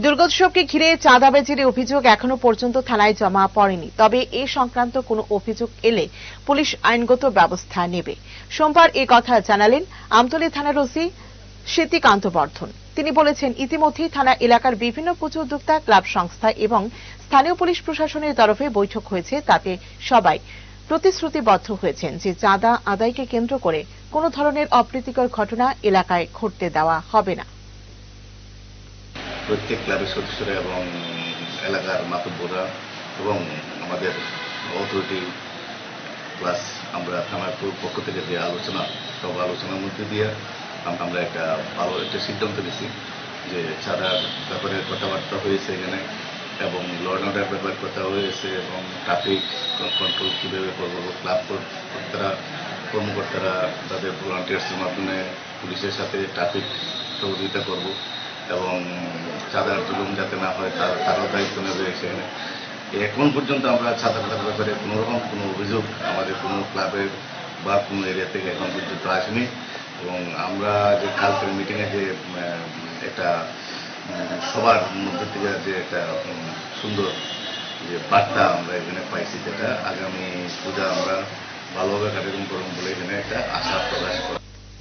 দুর্গোৎসবকে ঘিরে চাঁদাবাজির অভিযোগ এখনো পর্যন্ত থানায় জমা পড়েনি। তবে এ সংক্রান্ত কোনো অভিযোগ এলে পুলিশ আইনগত ব্যবস্থা নেবে। সোমবার এ কথা জানালেন আমতলী থানার ওসি স্মৃতিকান্ত বর্ধন। তিনি বলেছেন, ইতিমধ্যেই থানা এলাকার বিভিন্ন পুজো উদ্যোক্তা, ক্লাব সংস্থা এবং স্থানীয় পুলিশ প্রশাসনের তরফে বৈঠক হয়েছে। তাতে সবাই প্রতিশ্রুতিবদ্ধ হয়েছেন যে চাঁদা আদায়কে কেন্দ্র করে কোনো ধরনের অপ্রীতিকর ঘটনা এলাকায় ঘটতে দেওয়া হবে না। প্রত্যেক ক্লাবের সদস্যরা এবং এলাকার মাতব্বররা এবং আমাদের অথরিটি প্লাস আমরা থানার পক্ষ থেকে যে আলোচনা, সব আলোচনার মধ্যে দিয়ে আমরা একটা ভালো একটা সিদ্ধান্ত নিয়েছি যে চাঁদার ব্যাপারে কথাবার্তা হয়েছে এখানে, এবং ল অ্যান্ড অর্ডার ব্যাপারে কথা হয়েছে, এবং ট্রাফিক কন্ট্রোল কীভাবে করবো, ক্লাব কর্মকর্তারা তাদের ভলান্টিয়ার্সের মাধ্যমে পুলিশের সাথে ট্রাফিক সহযোগিতা করব, এবং চাঁদার জুলুম যাতে না হয় তারও দায়িত্ব নেবে সেখানে। এখন পর্যন্ত আমরা চাঁদার ব্যাপারে কোনোরকম কোনো অভিযোগ আমাদের কোনো ক্লাবের বা কোনো এরিয়া থেকে এখন পর্যন্ত আসেনি। এবং আমরা যে কালকের মিটিংয়ে যে একটা সবার মধ্যে থেকে যে একটা সুন্দর যে বার্তা আমরা এখানে পাইছি, যেটা আগামী পূজা আমরা ভালোভাবে কার্যক্রম করব বলে এখানে একটা আশা প্রকাশ করা